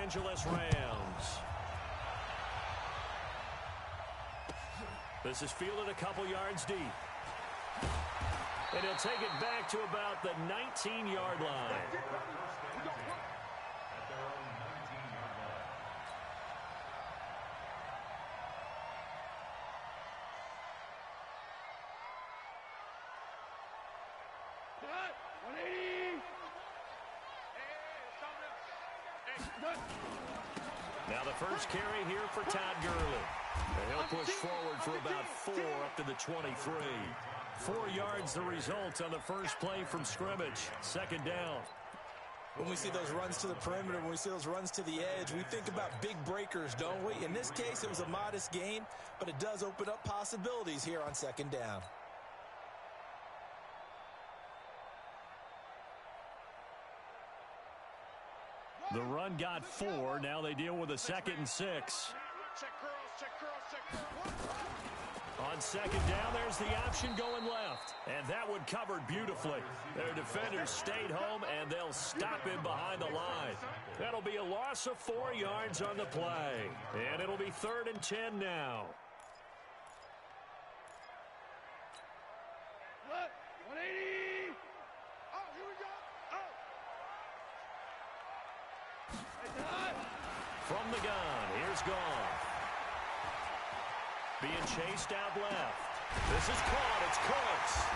Angeles Rams. This is fielded a couple yards deep. And he'll take it back to about the 19-yard line. Now the first carry here for Todd Gurley. And he'll push forward for about 4 up to the 23. 4 yards the result on the first play from scrimmage. Second down. When we see those runs to the perimeter, when we see those runs to the edge, we think about big breakers, don't we? In this case, it was a modest gain, but it does open up possibilities here on second down. The run got 4. Now they deal with a 2nd and 6. On second down, there's the option going left. And that one covered beautifully. Their defenders stayed home, and they'll stop him behind the line. That'll be a loss of 4 yards on the play. And it'll be 3rd and 10 now. 180. Oh, here we go. From the gun, here's Goff. Being chased out left. This is caught. It's Cooks.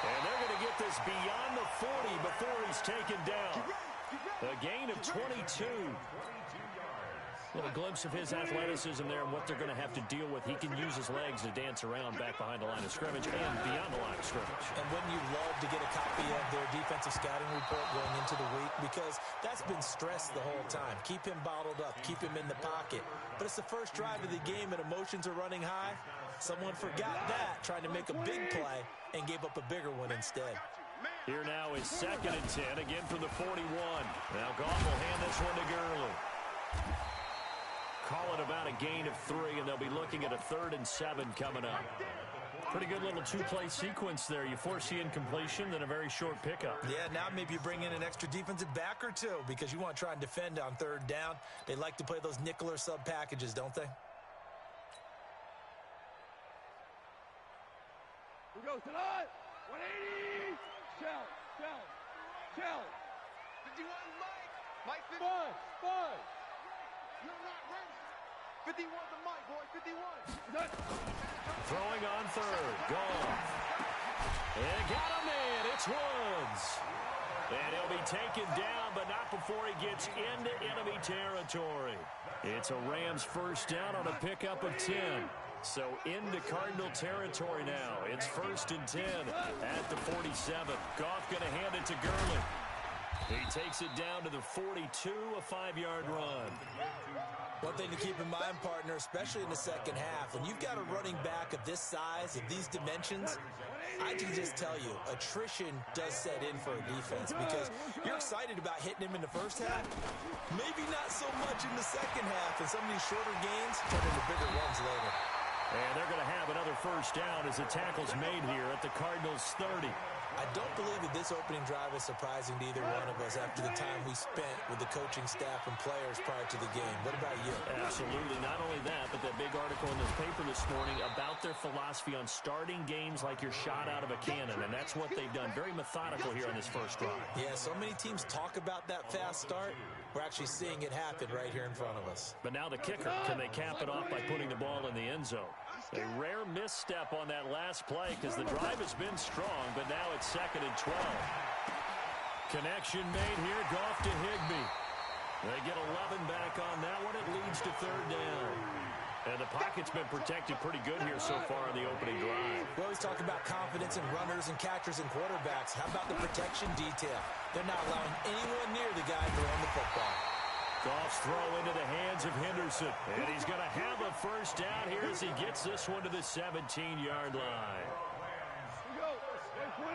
And they're going to get this beyond the 40 before he's taken down. A gain of 22. A little glimpse of his athleticism there and what they're going to have to deal with. He can use his legs to dance around back behind the line of scrimmage and beyond the line of scrimmage. And wouldn't you love to get a copy of their defensive scouting report going into the week? Because that's been stressed the whole time. Keep him bottled up. Keep him in the pocket. But it's the first drive of the game and emotions are running high. Someone forgot that, trying to make a big play, and gave up a bigger one instead. Here now is 2nd and 10, again from the 41. Now Goff will hand this one to Gurley. Call it about a gain of 3, and they'll be looking at a 3rd and 7 coming up. Pretty good little 2-play sequence there. You force the incompletion, then a very short pickup. Yeah, now maybe you bring in an extra defensive back or two because you want to try and defend on 3rd down. They like to play those nickel or sub packages, don't they? Here goes tonight. 180. Shell. 51, Mike 50. Five. You're not ready. 51 to Mike, boy. 51. Throwing on 3rd. Goff. And got him in. It's Woods. And he'll be taken down, but not before he gets into enemy territory. It's a Rams first down on a pickup of 10. So into Cardinal territory now. It's 1st and 10 at the 47. Goff going to hand it to Gurley. He takes it down to the 42, a 5-yard run. One thing to keep in mind, partner, especially in the second half, when you've got a running back of this size, of these dimensions, I can just tell you, attrition does set in for a defense because you're excited about hitting him in the first half, maybe not so much in the second half, and some of these shorter gains turn into bigger runs later. And they're going to have another first down as the tackle's made here at the Cardinals' 30. I don't believe that this opening drive is surprising to either one of us after the time we spent with the coaching staff and players prior to the game. What about you? Absolutely. Not only that, but that big article in this paper this morning about their philosophy on starting games like you're shot out of a cannon, and that's what they've done. Very methodical here on this first drive. Yeah, so many teams talk about that fast start. We're actually seeing it happen right here in front of us. But now the kicker, can they cap it off by putting the ball in the end zone? A rare misstep on that last play because the drive has been strong, but now it's 2nd and 12. Connection made here, Goff to Higbee. They get 11 back on that one. It leads to 3rd down. And the pocket's been protected pretty good here so far on the opening drive. We always talk about confidence in runners and catchers and quarterbacks. How about the protection detail? They're not allowing anyone near the guy throwing the football. Goff's throw into the hands of Henderson. And he's going to have a first down here as he gets this one to the 17-yard line. Here we go. 20.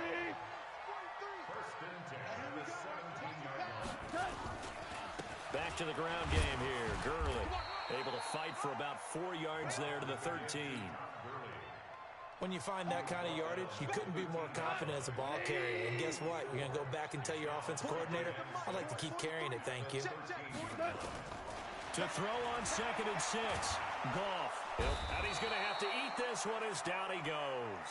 Back to the ground game here. Gurley able to fight for about 4 yards there to the 13. When you find that kind of yardage, you couldn't be more confident as a ball carrier. And guess what? You're going to go back and tell your offensive coordinator, I'd like to keep carrying it, thank you. To throw on 2nd and 6. Goff. And he's going to have to eat this one as down he goes.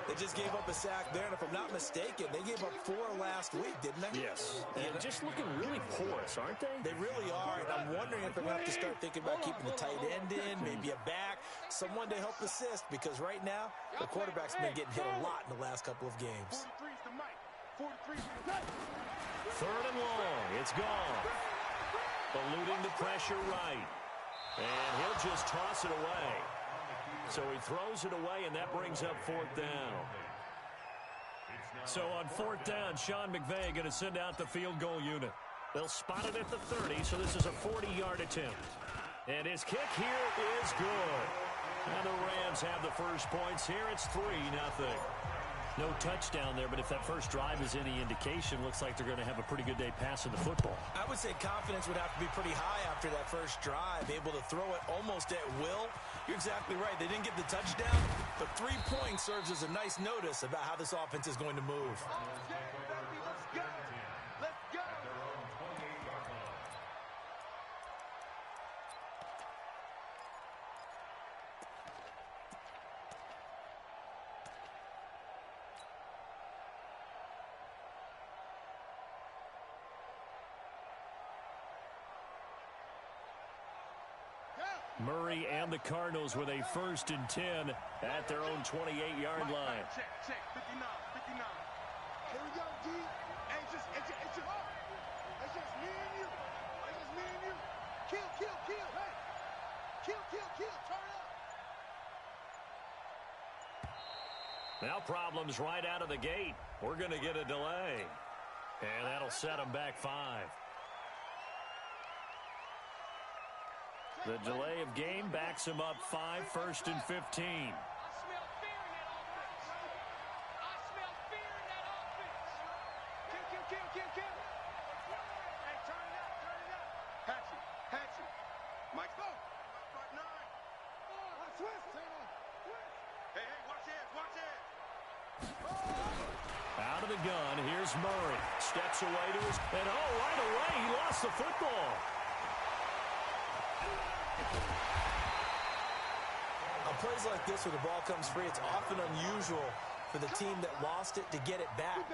They just gave up a sack there, and if I'm not mistaken, they gave up 4 last week, didn't they? Yes. And just looking really porous, aren't they? They really are, and I'm wondering if they're going to have to start thinking about keeping the tight end in, maybe a back, someone to help assist, because right now, the quarterback's been getting hit a lot in the last couple of games. 3rd and long. It's gone. Eluding the pressure right. And he'll just toss it away. So he throws it away, and that brings up 4th down. So on 4th down, Sean McVay going to send out the field goal unit. They'll spot it at the 30, so this is a 40-yard attempt. And his kick here is good. And the Rams have the first points here. It's 3-0. No touchdown there, but if that first drive is any indication, looks like they're going to have a pretty good day passing the football. I would say confidence would have to be pretty high after that first drive, able to throw it almost at will. You're exactly right. They didn't get the touchdown, but 3 points serves as a nice notice about how this offense is going to move. Murray and the Cardinals with a 1st and 10 at their own 28-yard line. Check, 59. Here we go, D. Hey, it's just me and you. Kill. Hey. Kill. Turn up. Now problems right out of the gate. We're going to get a delay. And that'll set them back 5. The delay of game backs him up 5, 1st and 15. I smell fear in that offense. I smell fear in that offense. Kill. Hey, turn it up. Hatchet. Mike, go. 5-9. Twist. Hey, watch it. Out of the gun, here's Murray. Steps away to his... And right away, he lost the football. On plays like this where the ball comes free, it's often unusual for the team that lost it to get it back,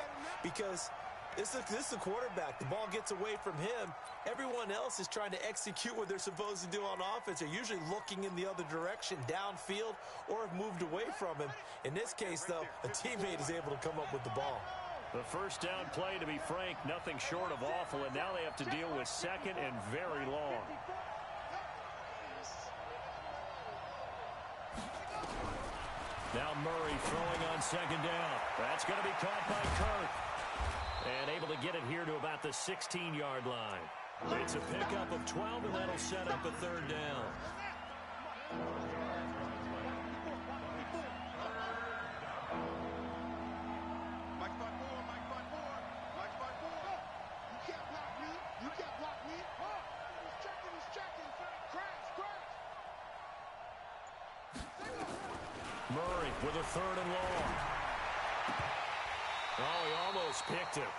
because this is the quarterback. The ball gets away from him. Everyone else is trying to execute what they're supposed to do on offense. They're usually looking in the other direction, downfield, or have moved away from him. In this case, though, a teammate is able to come up with the ball. The first down play, to be frank, nothing short of awful, and now they have to deal with 2nd and very long. Now Murray throwing on 2nd down. That's going to be caught by Kirk. And able to get it here to about the 16-yard line. It's a pickup of 12, and that'll set up a 3rd down. Mike 5-4. You can't block me. He's checking. Crash. Murray with a 3rd and long. Oh, he almost picked it.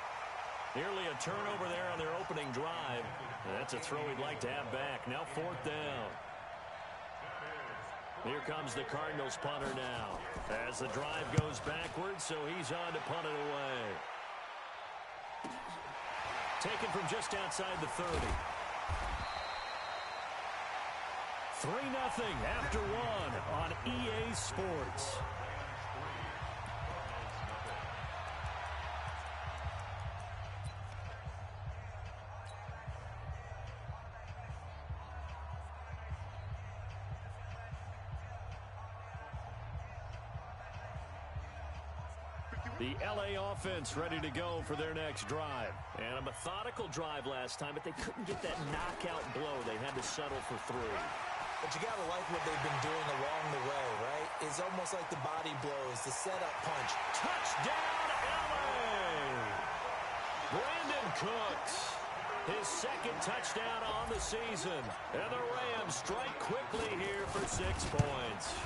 Nearly a turnover there on their opening drive. And that's a throw he'd like to have back. Now 4th down. Here comes the Cardinals punter now. As the drive goes backwards, so he's on to punt it away. Taken from just outside the 30. 3-0 after 1 on EA Sports. The LA offense ready to go for their next drive. And a methodical drive last time, but they couldn't get that knockout blow. They had to settle for 3. But you got to like what they've been doing along the way, right? It's almost like the body blows, the setup punch. Touchdown, LA! Brandon Cooks, his 2nd touchdown on the season. And the Rams strike quickly here for 6 points.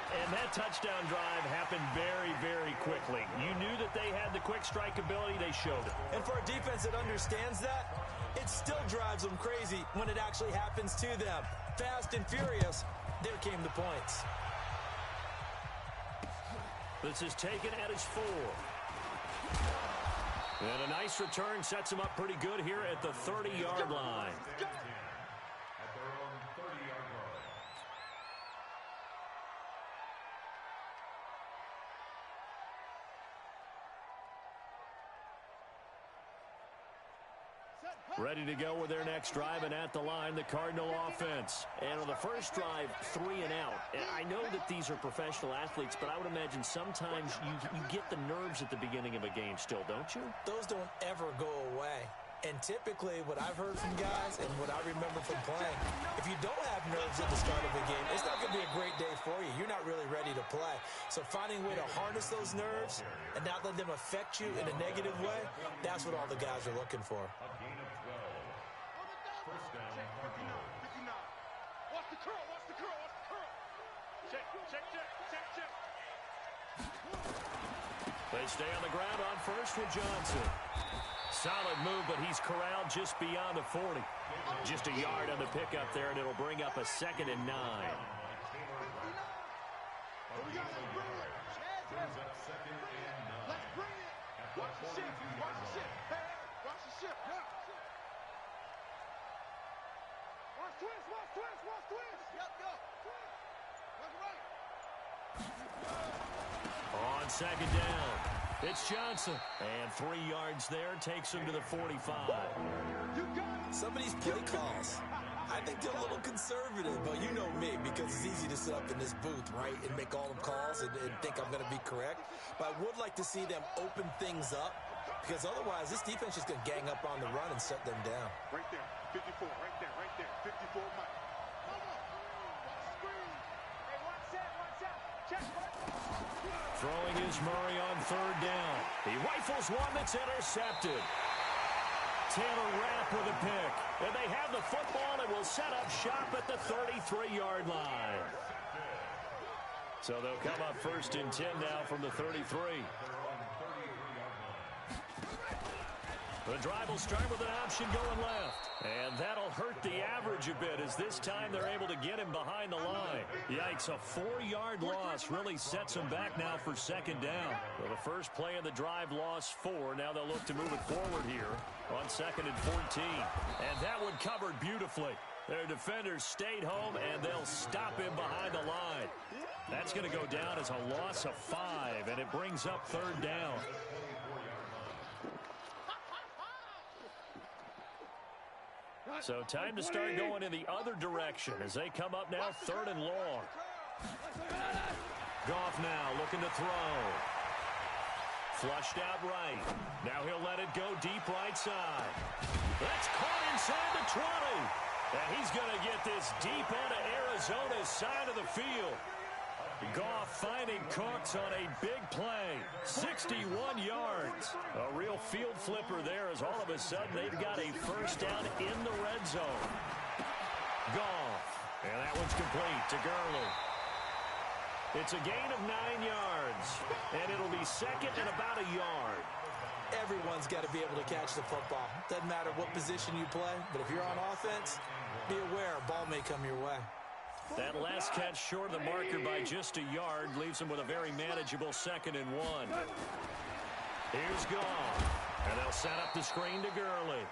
And that touchdown drive happened very, very quickly. You knew that they had the quick strike ability. They showed it. And for a defense that understands that, It still drives them crazy when it actually happens to them. Fast and furious, there came the points. This is taken at his 4. And a nice return sets him up pretty good here at the 30-yard line. Ready to go with their next drive, and at the line, the Cardinal offense. And on the first drive, 3 and out. And I know that these are professional athletes, but I would imagine sometimes you get the nerves at the beginning of a game still, don't you? Those don't ever go away. And typically, what I've heard from guys and what I remember from playing, if you don't have nerves at the start of a game, it's not going to be a great day for you. You're not really ready to play. So finding a way to harness those nerves and not let them affect you in a negative way, that's what all the guys are looking for. They stay on the ground on first with Johnson. Solid move, but he's corralled just beyond the 40. Just a yard on the pickup there, and it'll bring up a 2nd and 9. On 2nd down, it's Johnson. And 3 yards there takes him to the 45. Some of these play calls, I think they're a little conservative, but you know me, because it's easy to sit up in this booth, right, and make all them calls and think I'm going to be correct. But I would like to see them open things up, because otherwise this defense is going to gang up on the run and shut them down. Right there, 54, right there, 54, Mike. Throwing is Murray on 3rd down. He rifles one that's intercepted. Taylor Rapp with a pick. And they have the football and will set up shop at the 33-yard line. So they'll come up 1st and 10 now from the 33. The drive will start with an option going left. And that'll hurt the average a bit as this time they're able to get him behind the line. Yikes, a 4-yard loss really sets him back now for 2nd down. Well, the first play of the drive lost 4. Now they'll look to move it forward here on 2nd and 14. And that one covered beautifully. Their defenders stayed home, and they'll stop him behind the line. That's going to go down as a loss of 5, and it brings up 3rd down. So time to start going in the other direction as they come up now 3rd and long. Goff now looking to throw. Flushed out right. Now he'll let it go deep right side. That's caught inside the 20. And he's going to get this deep onto Arizona's side of the field. Goff finding Cooks on a big play. 61 yards. A real field flipper there as all of a sudden they've got a 1st down in the red zone. Goff. And that one's complete to Gurley. It's a gain of 9 yards. And it'll be 2nd and about a yard. Everyone's got to be able to catch the football. Doesn't matter what position you play, but if you're on offense, be aware a ball may come your way. That last catch short of the marker by just a yard leaves him with a very manageable 2nd and 1. Here's Goff. And they'll set up the screen to Gurley.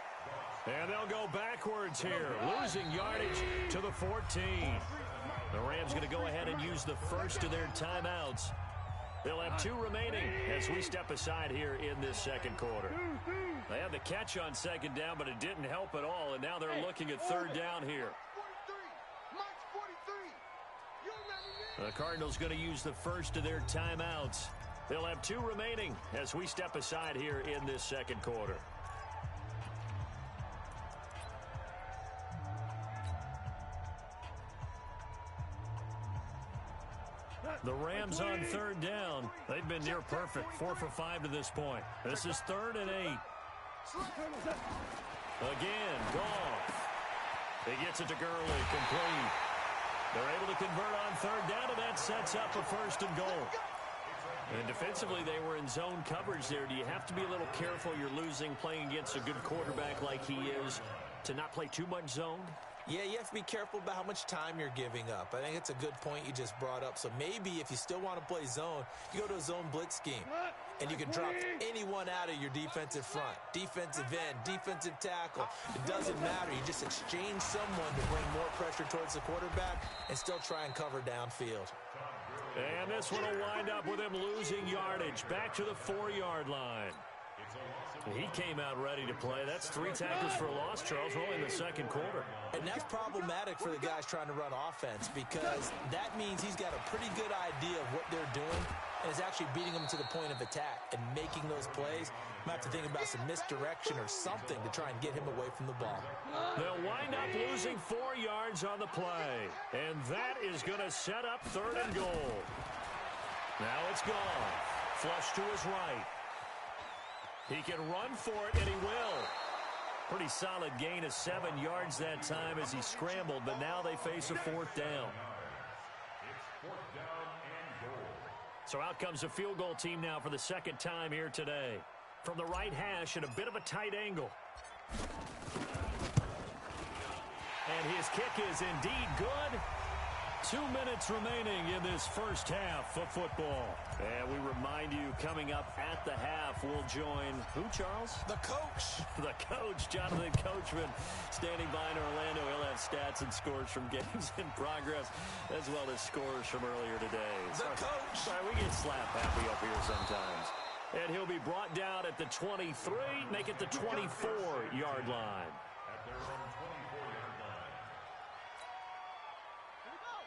And they'll go backwards here, losing yardage to the 14. The Rams going to go ahead and use the first of their timeouts. They'll have 2 remaining as we step aside here in this 2nd quarter. They had the catch on 2nd down, but it didn't help at all, and now they're looking at 3rd down here. The Cardinals going to use the first of their timeouts. They'll have 2 remaining as we step aside here in this 2nd quarter. The Rams on 3rd down. They've been near perfect. 4 for 5 to this point. This is 3rd and 8. Again, Goff. He gets it to Gurley, complete. They're able to convert on 3rd down, and that sets up a 1st and goal. And defensively, they were in zone coverage there. Do you have to be a little careful? You're losing playing against a good quarterback like he is to not play too much zone? Yeah, you have to be careful about how much time you're giving up. I think it's a good point you just brought up. So maybe if you still want to play zone, you go to a zone blitz scheme. And you can drop anyone out of your defensive front. Defensive end, defensive tackle. It doesn't matter. You just exchange someone to bring more pressure towards the quarterback and still try and cover downfield. And this one will wind up with him losing yardage. Back to the 4-yard line. He came out ready to play. That's 3 tackles for a loss, Charles, only in the second quarter. And that's problematic for the guys trying to run offense because that means he's got a pretty good idea of what they're doing and is actually beating them to the point of attack and making those plays. Might have to think about some misdirection or something to try and get him away from the ball. They'll wind up losing 4 yards on the play. And that is going to set up 3rd and goal. Now it's gone. Flush to his right. He can run for it, and he will. Pretty solid gain of 7 yards that time as he scrambled, but now they face a 4th down. So out comes a field goal team now for the 2nd time here today. From the right hash at a bit of a tight angle. And his kick is indeed good. 2 minutes remaining in this first half of football. And we remind you, coming up at the half, we'll join who, Charles? The coach. The coach, Jonathan Coachman, standing by in Orlando. He'll have stats and scores from games in progress, as well as scores from earlier today. The coach. Sorry, we get slap happy up here sometimes. And he'll be brought down at the 23, make it the 24-yard line.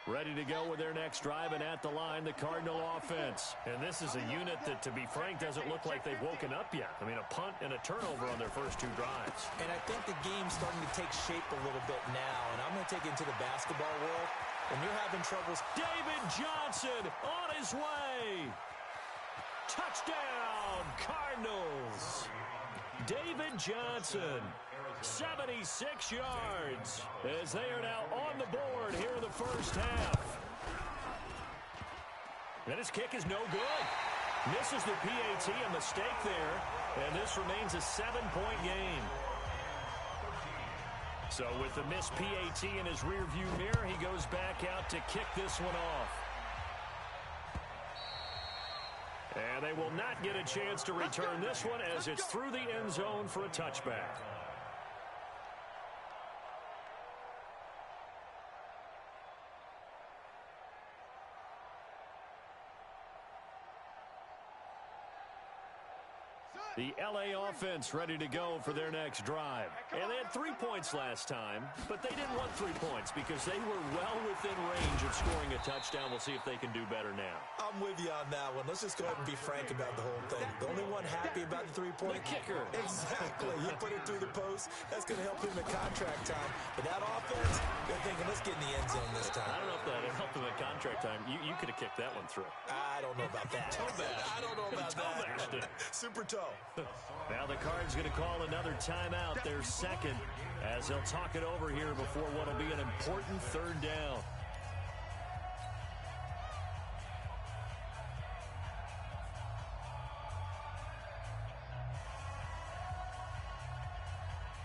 Ready to go with their next drive, and at the line, the Cardinal offense. And this is a unit that, to be frank, doesn't look like they've woken up yet. I mean, a punt and a turnover on their first 2 drives. And I think the game's starting to take shape a little bit now, and I'm going to take it into the basketball world. When you're having troubles, David Johnson on his way. Touchdown, Cardinals. David Johnson. 76 yards as they are now on the board here in the first half. And his kick is no good. Misses the PAT, a mistake there, and this remains a 7-point game. So with the missed PAT in his rearview mirror, he goes back out to kick this one off. And they will not get a chance to return this one as it's through the end zone for a touchback. The LA offense ready to go for their next drive. And they had 3 points last time, but they didn't want 3 points because they were well within range of scoring a touchdown. We'll see if they can do better now. I'm with you on that one. Let's just go ahead and be frank about the whole thing. The only one happy about the 3-point. The kicker. Exactly. He put it through the post. That's going to help him at contract time. But that offense, they're thinking, let's get in the end zone this time. I don't know if that helped him at contract time. You could have kicked that one through. I don't know about that. I don't know about that. Super toe. Now the Cards going to call another timeout, their second, as they'll talk it over here before what will be an important 3rd down.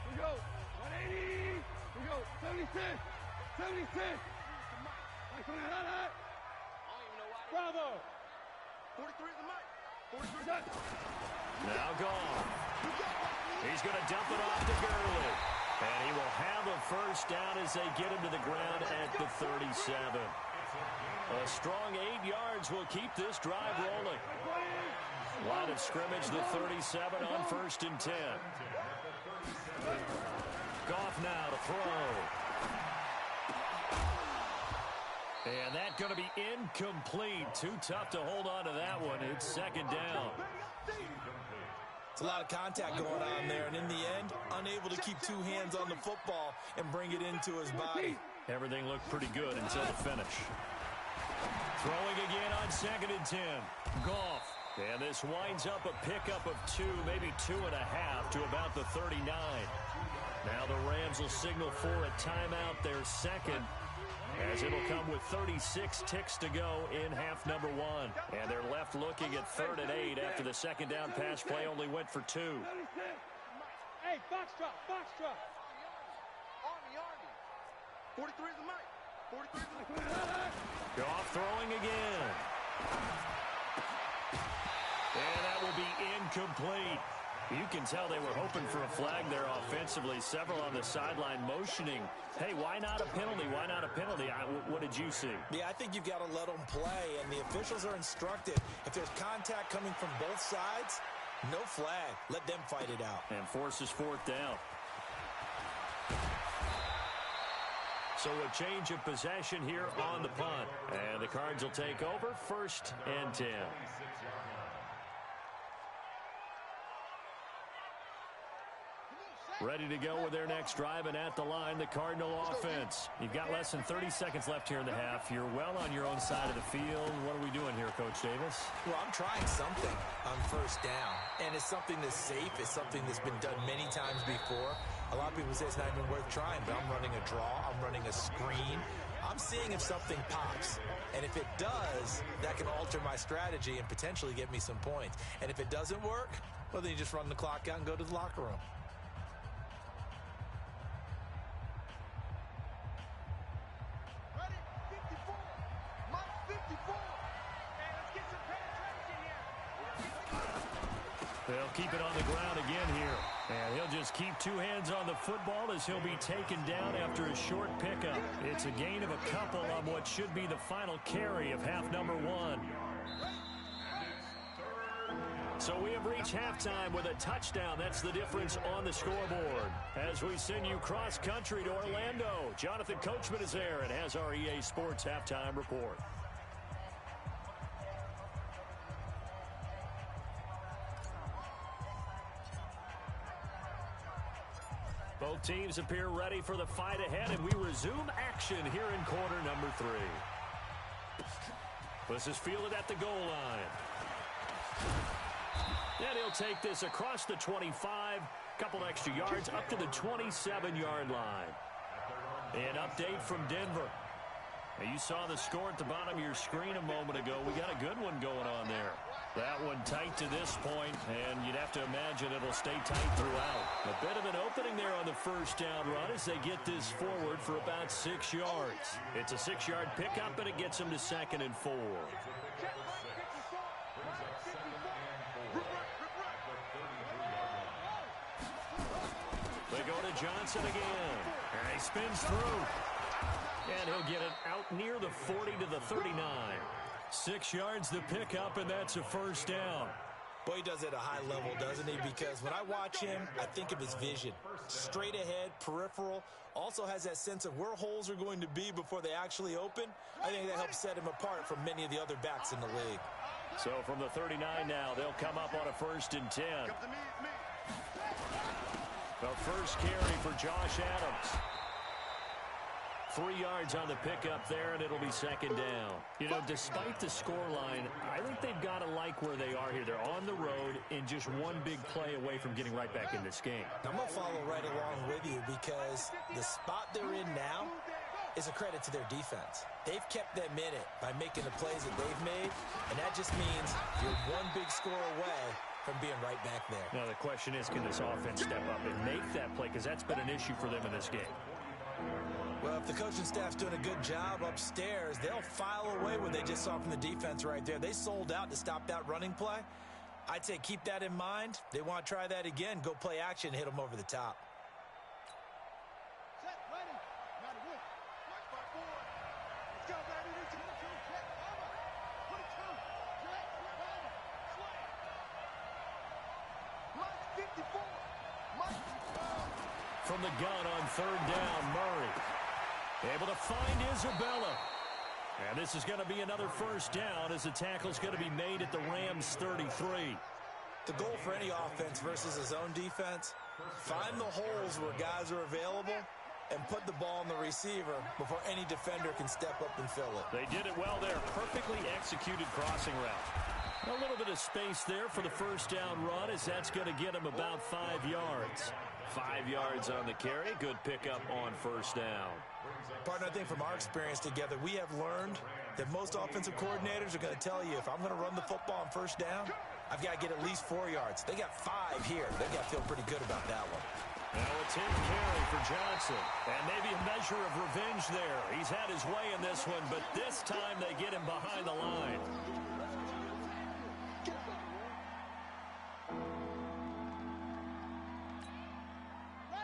Here we go. 180. Here we go. 76. 76. Bravo. 43 at the mic. 43 done. Now gone. He's going to dump it off to Gurley. And he will have a first down as they get him to the ground at the 37. A strong 8 yards will keep this drive rolling. Line of scrimmage, the 37 on 1st and 10. Goff now to throw. And that's going to be incomplete. Too tough to hold on to that one. It's 2nd down. It's a lot of contact going on there, and in the end, unable to keep 2 hands on the football and bring it into his body. Everything looked pretty good until the finish. Throwing again on 2nd and 10. Goff. And this winds up a pickup of 2, maybe 2.5 to about the 39. Now the Rams will signal for a timeout, their second. as it'll come with 36 ticks to go in half number one. And they're left looking at 3rd and 8 after the second down pass play only went for 2. Hey, Foxtrot, Foxtrot. Army. 43 is the mic. 43 is the mic. Goff throwing again. And that will be incomplete. You can tell they were hoping for a flag there offensively. Several on the sideline motioning. Hey, why not a penalty? Why not a penalty? What did you see? Yeah, I think you've got to let them play, and the officials are instructed. If there's contact coming from both sides, no flag. Let them fight it out. And forces 4th down. So a change of possession here on the punt. And the Cards will take over 1st and 10. Ready to go with their next drive, and at the line, the Cardinal offense. You've got less than 30 seconds left here in the half. You're well on your own side of the field. What are we doing here, Coach Davis? Well, I'm trying something on 1st down, and it's something that's safe. It's something that's been done many times before. A lot of people say it's not even worth trying, but I'm running a draw. I'm running a screen. I'm seeing if something pops, and if it does, that can alter my strategy and potentially get me some points. And if it doesn't work, well, then you just run the clock out and go to the locker room. They'll keep it on the ground again here. And he'll just keep 2 hands on the football as he'll be taken down after a short pickup. It's a gain of a couple on what should be the final carry of half number 1. So we have reached halftime with a touchdown. That's the difference on the scoreboard. As we send you cross-country to Orlando, Jonathan Coachman is there and has our EA Sports halftime report. Both teams appear ready for the fight ahead, and we resume action here in quarter number 3. This is fielded at the goal line. And he'll take this across the 25, couple extra yards up to the 27-yard line. An update from Denver. Now, you saw the score at the bottom of your screen a moment ago. We got a good one going on there. That one tight to this point, and you'd have to imagine it'll stay tight throughout. A bit of an opening there on the 1st down run as they get this forward for about 6 yards. It's a 6-yard pickup, and it gets them to 2nd and 4. They go to Johnson again, and he spins through. And he'll get it out near the 40 to the 39. 6 yards the pickup, and that's a 1st down. Boy, he does it at a high level, doesn't he? Because when I watch him, I think of his vision. Straight ahead, peripheral. Also has that sense of where holes are going to be before they actually open. I think that helps set him apart from many of the other backs in the league. So from the 39 now, they'll come up on a 1st and 10. The first carry for Josh Adams. 3 yards on the pickup there, and it'll be 2nd down. You know, despite the scoreline, I think they've got to like where they are here. They're on the road and just one big play away from getting right back in this game. I'm going to follow right along with you because the spot they're in now is a credit to their defense. They've kept them in it by making the plays that they've made, and that just means you're one big score away from being right back there. Now, the question is, can this offense step up and make that play? Because that's been an issue for them in this game. Well, if the coaching staff's doing a good job upstairs, they'll file away what they just saw from the defense right there. They sold out to stop that running play. I'd say keep that in mind. They want to try that again. Go play action, hit them over the top. Set, ready. Got it, Wolf. March by 4. Let's go, baby. 22. Set, over. 22. Set, over. Slay. Mike 54. Mike. From the gun on 3rd down, Murray. Able to find Isabella. And this is going to be another 1st down as the tackle's going to be made at the Rams' 33. The goal for any offense versus his own defense, find the holes where guys are available and put the ball on the receiver before any defender can step up and fill it. They did it well there. Perfectly executed crossing route. A little bit of space there for the 1st down run as that's going to get him about 5 yards. 5 yards on the carry. Good pickup on 1st down. Partner, I think from our experience together, we have learned that most offensive coordinators are going to tell you, if I'm going to run the football on first down, I've got to get at least 4 yards. They got 5 here. They got to feel pretty good about that one. Now a 10th carry for Johnson. And maybe a measure of revenge there. He's had his way in this one, but this time they get him behind the line.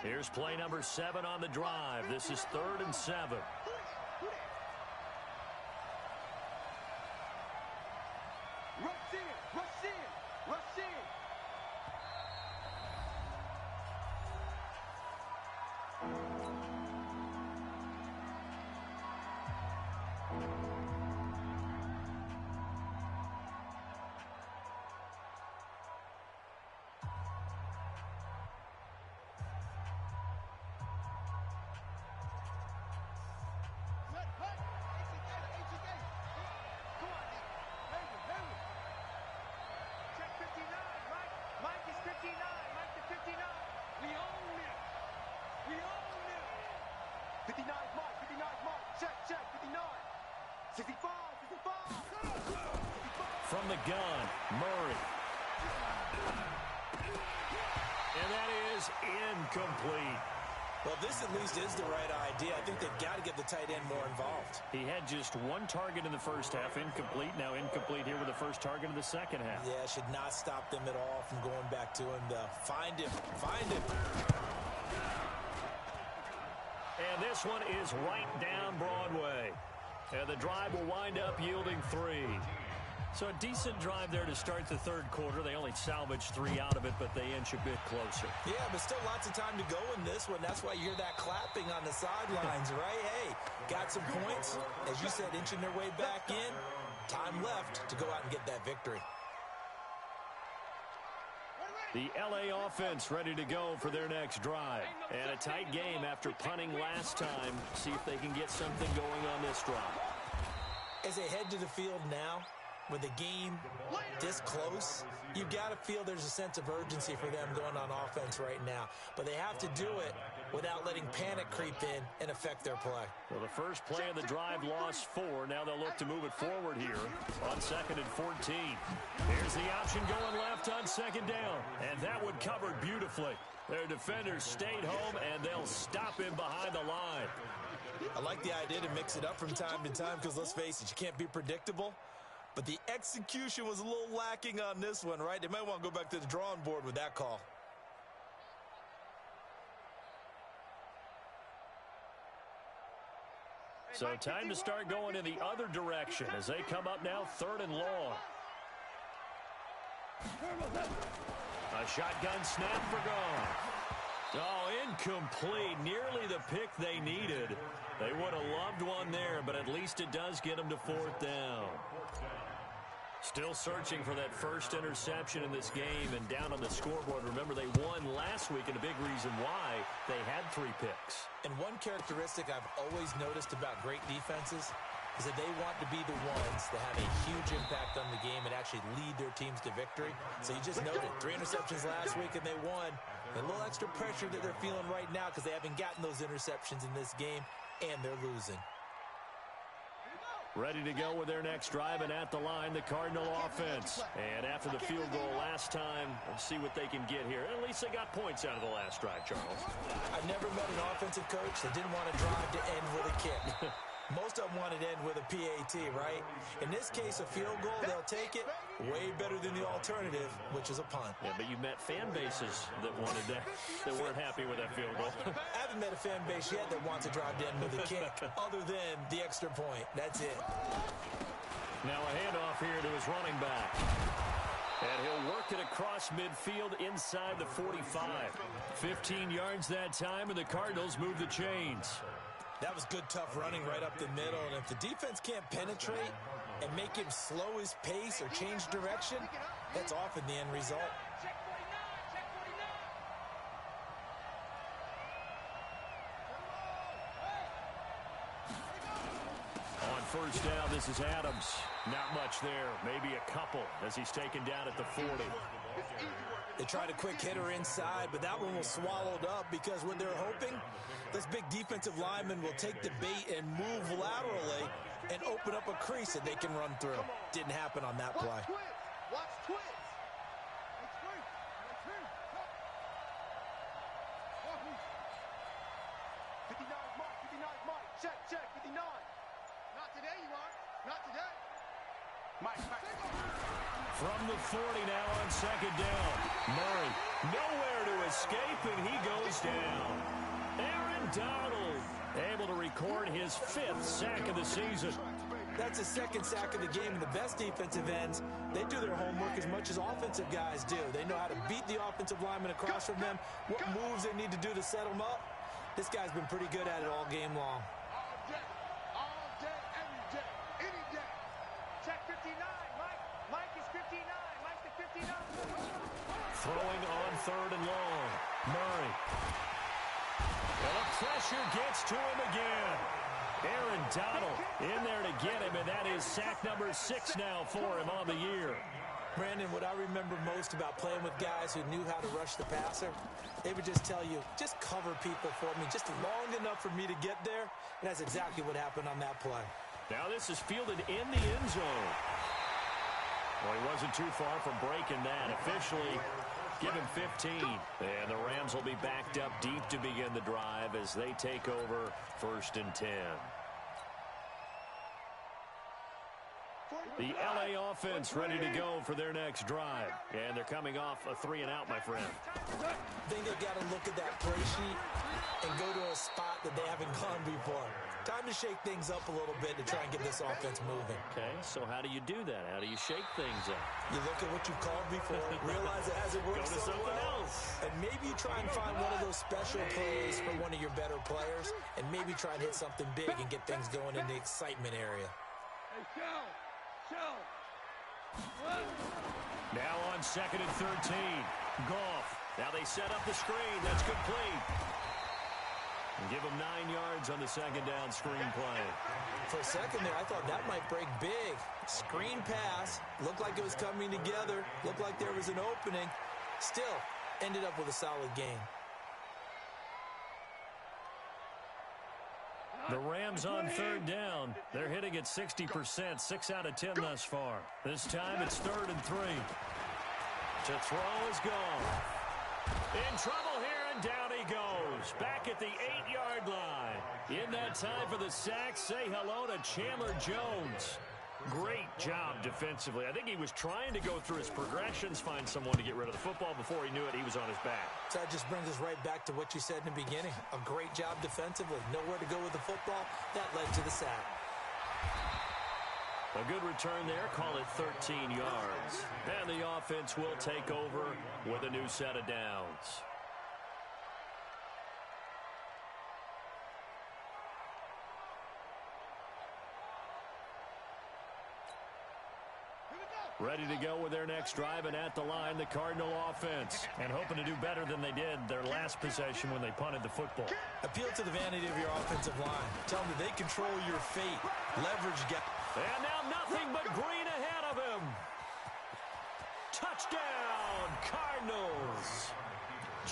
Here's play number 7 on the drive. This is 3rd and 7. Rush in, rush in, rush in. Check 59, Mike. Mike is 59. Mike to 59. We own it. We own it. 59 is Mike. 59 is Mike. Check, check. 59. 65, 65. From the gun, Murray. And that is incomplete. Well, this at least is the right idea. I think they've got to get the tight end more involved. He had just 1 target in the first half, incomplete. Now incomplete here with the first target of the second half. Yeah, should not stop them at all from going back to him. Find him. Find him. And this one is right down Broadway. And the drive will wind up yielding 3. So a decent drive there to start the third quarter. They only salvaged 3 out of it, but they inch a bit closer. Yeah, but still lots of time to go in this one. That's why you hear that clapping on the sidelines, right? Hey, got some points. As you said, inching their way back in. Time left to go out and get that victory. The LA offense ready to go for their next drive. And a tight game after punting last time. See if they can get something going on this drive. As they head to the field now, with the game this close, you've got to feel there's a sense of urgency for them going on offense right now. But they have to do it without letting panic creep in and affect their play. Well, the first play of the drive lost 4. Now they'll look to move it forward here on 2nd and 14. Here's the option going left on 2nd down. And that one covered beautifully. Their defenders stayed home, and they'll stop him behind the line. I like the idea to mix it up from time to time because, let's face it, you can't be predictable. But the execution was a little lacking on this one, right? They might want to go back to the drawing board with that call. So time to start going in the other direction as they come up now 3rd and long. A shotgun snap for gone. Oh, incomplete. Nearly the pick they needed. They would have loved one there, but at least it does get them to 4th down. Still searching for that first interception in this game and down on the scoreboard. Remember, they won last week, and a big reason why they had 3 picks. And one characteristic I've always noticed about great defenses is that they want to be the ones that have a huge impact on the game and actually lead their teams to victory. So you just noted 3 interceptions last week, and they won. A little extra pressure that they're feeling right now because they haven't gotten those interceptions in this game, and they're losing. Ready to go with their next drive, and at the line, the Cardinal offense. And after the field goal last time, we'll see what they can get here. At least they got points out of the last drive, Charles. I've never met an offensive coach that didn't want to drive to end with a kick. Most of them wanted to end with a PAT, right? In this case, a field goal, they'll take it. Way better than the alternative, which is a punt. Yeah, but you met fan bases that wanted that, that weren't happy with that field goal. I haven't met a fan base yet that wants to drive to end with a kick, other than the extra point. That's it. Now a handoff here to his running back. And he'll work it across midfield inside the 45. 15 yards that time, and the Cardinals move the chains. That was good, tough running right up the middle. And if the defense can't penetrate and make him slow his pace or change direction, that's often the end result. Check 49, check 49. On first down, this is Adams. Not much there, maybe a couple as he's taken down at the 40. They tried a quick hitter inside, but that one was swallowed up because what they're hoping, this big defensive lineman will take the bait and move laterally and open up a crease that they can run through. Didn't happen on that play. Watch twist. 59's Mike, 59's Mike. Check, 59. Not today, you aren't. Not today. Mike. From the 40 now on second down. Murray nowhere to escape, and he goes down. Aaron Donald able to record his 5th sack of the season. That's the 2nd sack of the game, and the best defensive ends, they do their homework as much as offensive guys do. They know how to beat the offensive lineman across from them, what moves they need to do to set them up. This guy's been pretty good at it all game long. All day, every day, any day. Check 59, Mike. Mike is 59. Mike's the 59. Throwing on 3rd and long. Murray. And the pressure gets to him again. Aaron Donald in there to get him, and that is sack number 6 now for him on the year. Brandon, what I remember most about playing with guys who knew how to rush the passer, they would just tell you, just cover people for me, just long enough for me to get there. And that's exactly what happened on that play. Now this is fielded in the end zone. Well, he wasn't too far from breaking that. Officially, give him 15. And the Rams will be backed up deep to begin the drive as they take over 1st and 10. The LA offense ready to go for their next drive. And they're coming off a 3-and-out, my friend. I think they've got to look at that play sheet and go to a spot that they haven't gone before. Time to shake things up a little bit to try and get this offense moving. Okay, so how do you do that? How do you shake things up? You look at what you've called before, realize it hasn't worked Go to so something well, else. and maybe you try and find one of those special plays for one of your better players, and maybe try and hit something big and get things going in the excitement area. Now on 2nd and 13. Goff. Now they set up the screen. That's complete. And give him 9 yards on the 2nd down screen play. For a second there, I thought that might break big. Screen pass. Looked like it was coming together. Looked like there was an opening. Still, ended up with a solid game. The Rams on 3rd down. They're hitting at 60%, 6 out of 10 thus far. This time it's 3rd and 3. To throw is gone. In trouble here, and down he goes. Back at the 8-yard line. In that time for the sack, say hello to Chandler Jones. Great job defensively. I think he was trying to go through his progressions, find someone to get rid of the football. Before he knew it, he was on his back. So that just brings us right back to what you said in the beginning. A great job defensively. Nowhere to go with the football. That led to the sack. A good return there. Call it 13 yards. And the offense will take over with a new set of downs. Ready to go with their next drive, and at the line, the Cardinal offense. And hoping to do better than they did their last possession when they punted the football. Appeal to the vanity of your offensive line. Tell them that they control your fate. Leverage gap. And now nothing but green ahead of him. Touchdown, Cardinals.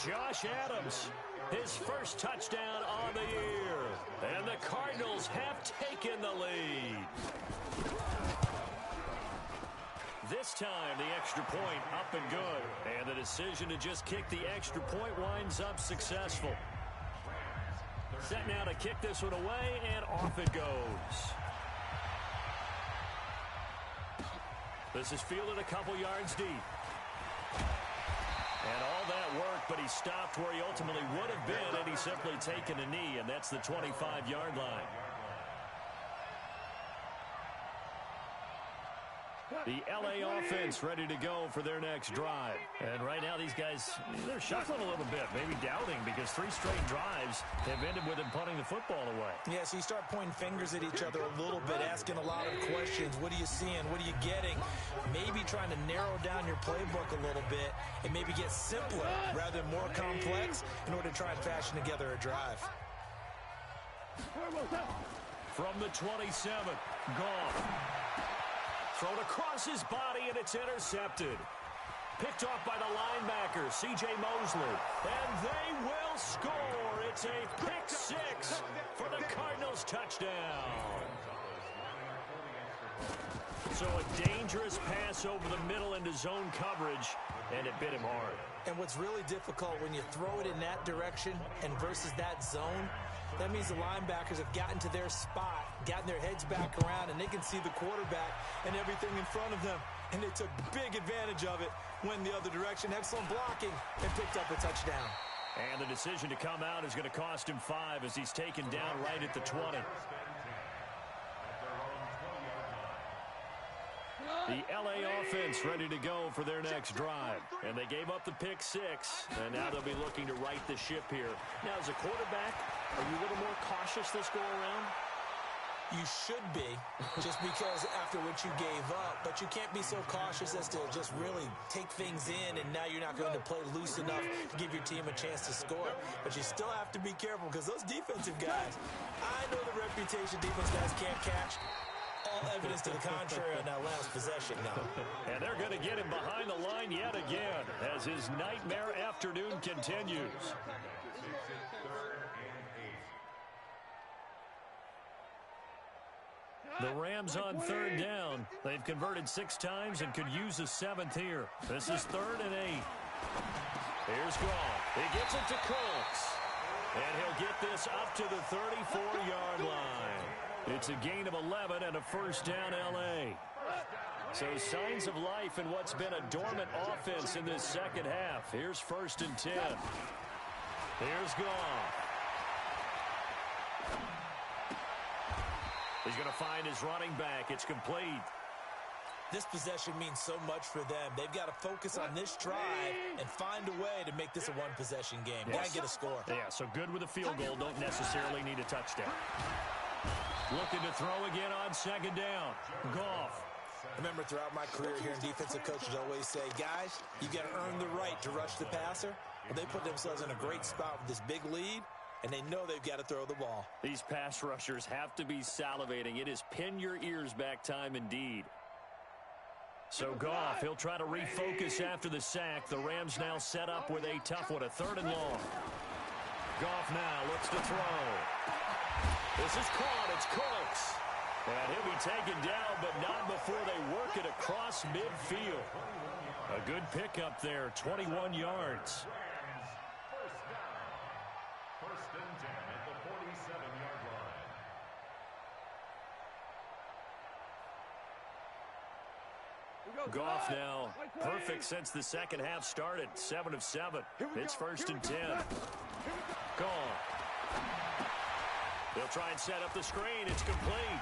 Josh Adams, his first touchdown on the year. And the Cardinals have taken the lead. This time, the extra point up and good. And the decision to just kick the extra point winds up successful. Set now to kick this one away, and off it goes. This is fielded a couple yards deep. And all that work, but he stopped where he ultimately would have been, and he's simply taken a knee, and that's the 25-yard line. The LA offense ready to go for their next drive. And right now these guys, they're shuffling a little bit, maybe doubting, because 3 straight drives have ended with them punting the football away. Yeah, so you start pointing fingers at each other a little bit, asking a lot of questions. What are you seeing? What are you getting? Maybe trying to narrow down your playbook a little bit and maybe get simpler rather than more complex in order to try and fashion together a drive. From the 27, Goff. Thrown across his body, and it's intercepted. Picked off by the linebacker, C.J. Mosley. And they will score. It's a pick six for the Cardinals touchdown. So a dangerous pass over the middle into zone coverage, and it bit him hard. And what's really difficult when you throw it in that direction and versus that zone, that means the linebackers have gotten to their spot, gotten their heads back around, and they can see the quarterback and everything in front of them. And they took big advantage of it, went the other direction, excellent blocking, and picked up a touchdown. And the decision to come out is going to cost him 5 as he's taken down right at the 20. The L.A. offense ready to go for their next drive. And they gave up the pick 6, and now they'll be looking to right the ship here. Now, as a quarterback, are you a little more cautious this go-around? You should be, just because after what you gave up. But you can't be so cautious as to just really take things in, and now you're not going to play loose enough to give your team a chance to score. But you still have to be careful, because those defensive guys, I know the reputation defense guys can't catch. All evidence to the contrary on that last possession now. And they're going to get him behind the line yet again as his nightmare afternoon continues. The Rams on 3rd down. They've converted 6 times and could use a 7th here. This is 3rd and 8. Here's Goff. He gets it to Cooks. And he'll get this up to the 34-yard line. It's a gain of 11 and a first down L.A. So signs of life in what's been a dormant offense in this second half. Here's 1st and 10. Here's Goff. He's going to find his running back. It's complete. This possession means so much for them. They've got to focus on this drive and find a way to make this a one-possession game. Yes. Got to get a score. Yeah, so good with a field goal. Don't necessarily need a touchdown. Looking to throw again on 2nd down. Goff. Remember, throughout my career here in defensive coaches always say, guys, you got to earn the right to rush the passer. Well, they put themselves in a great spot with this big lead, and they know they've got to throw the ball. These pass rushers have to be salivating. It is pin your ears back time indeed. So Goff, he'll try to refocus after the sack. The Rams now set up with a tough one, a 3rd and long. Goff now looks to throw. This is caught. It's Cooks. And he'll be taken down, but not before they work it across midfield. A good pickup there, 21 yards. Goff now perfect since the second half started. 7 of 7. It's 1st and 10. Goff. They'll try and set up the screen. It's complete.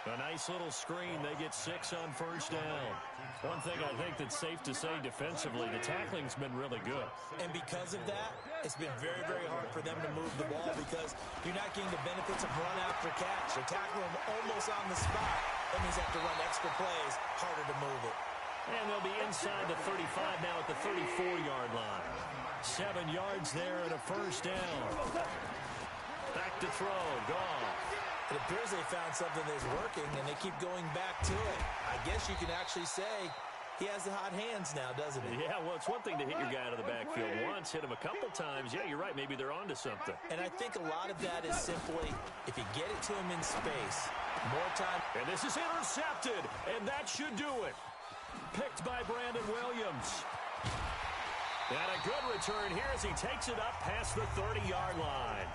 A nice little screen. They get 6 on 1st down. One thing I think that's safe to say defensively, the tackling's been really good. And because of that, it's been very, very hard for them to move the ball because you're not getting the benefits of run after catch. They're tackling them almost on the spot. That means they have to run extra plays, harder to move it. And they'll be inside the 35 now at the 34-yard line. 7 yards there and a 1st down. Back to throw. Goff. It appears they found something that's working, and they keep going back to it. I guess you can actually say he has the hot hands now, doesn't he? Yeah, well, it's one thing to hit your guy out of the backfield once, hit him a couple times. Yeah, you're right. Maybe they're onto something. And I think a lot of that is simply if you get it to him in space, more time. And this is intercepted, and that should do it. Picked by Brandon Williams. And a good return here as he takes it up past the 30-yard line.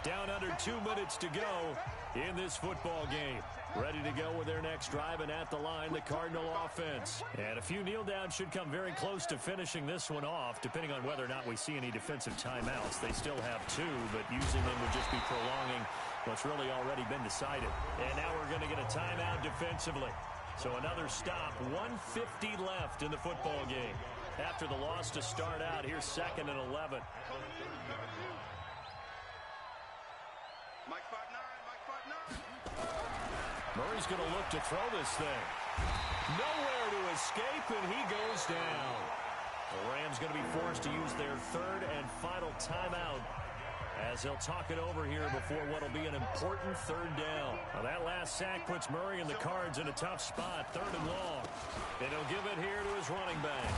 Down under 2 minutes to go in this football game. Ready to go with their next drive, and at the line, the Cardinal offense. And a few kneel downs should come very close to finishing this one off, depending on whether or not we see any defensive timeouts. They still have 2, but using them would just be prolonging what's really already been decided. And now we're going to get a timeout defensively. So another stop, 1:50 left in the football game. After the loss to start out, here's 2nd and 11. Murray's going to look to throw this thing. Nowhere to escape, and he goes down. The Rams going to be forced to use their 3rd and final timeout as they'll talk it over here before what will be an important third down. Now, that last sack puts Murray and the Cards in a tough spot, 3rd and long. And he'll give it here to his running back.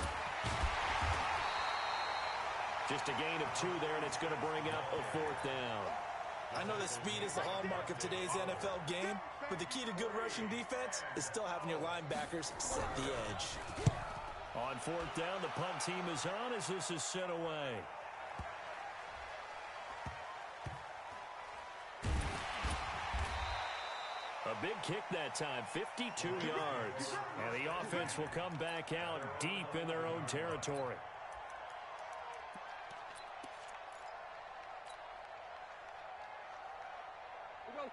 Just a gain of 2 there, and it's going to bring up a 4th down. I know that speed is the hallmark of today's NFL game, but the key to good rushing defense is still having your linebackers set the edge. On 4th down, the punt team is on as this is sent away. A big kick that time, 52 yards. And the offense will come back out deep in their own territory.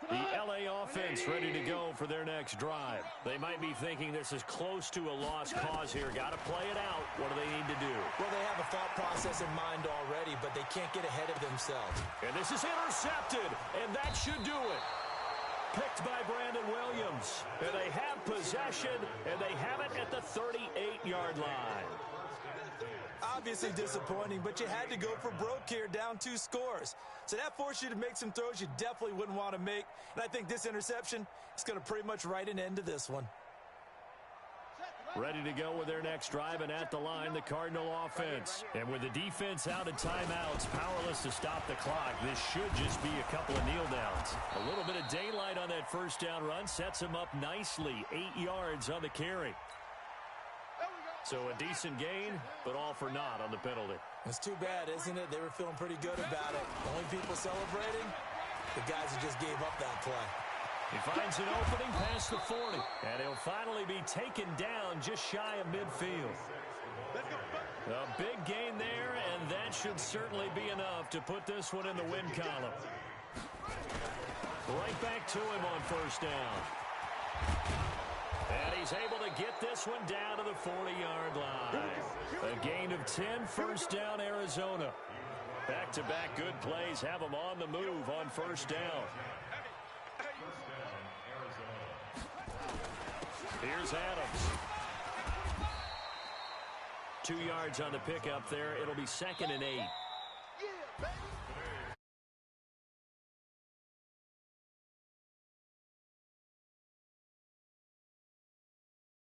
The L.A. offense ready to go for their next drive. They might be thinking this is close to a lost cause here. Got to play it out. What do they need to do? Well, they have a thought process in mind already, but they can't get ahead of themselves. And this is intercepted, and that should do it. Picked by Brandon Williams. And they have possession, and they have it at the 38-yard line. Obviously disappointing, but you had to go for broke here, down 2 scores. So that forced you to make some throws you definitely wouldn't want to make. And I think this interception is going to pretty much write an end to this one. Ready to go with their next drive, and at the line, the Cardinal offense. And with the defense out of timeouts, powerless to stop the clock, this should just be a couple of kneel downs. A little bit of daylight on that first down run sets him up nicely. 8 yards on the carry. So a decent gain, but all for naught on the penalty. It's too bad, isn't it? They were feeling pretty good about it. Only people celebrating, the guys who just gave up that play. He finds an opening past the 40, and he'll finally be taken down just shy of midfield. A big gain there, and that should certainly be enough to put this one in the win column. Right back to him on first down. And he's able to get this one down to the 40-yard line. A gain of 10, first down, Arizona. Back-to-back good plays have them on the move on first down. Here's Adams. 2 yards on the pickup there. It'll be 2nd and 8.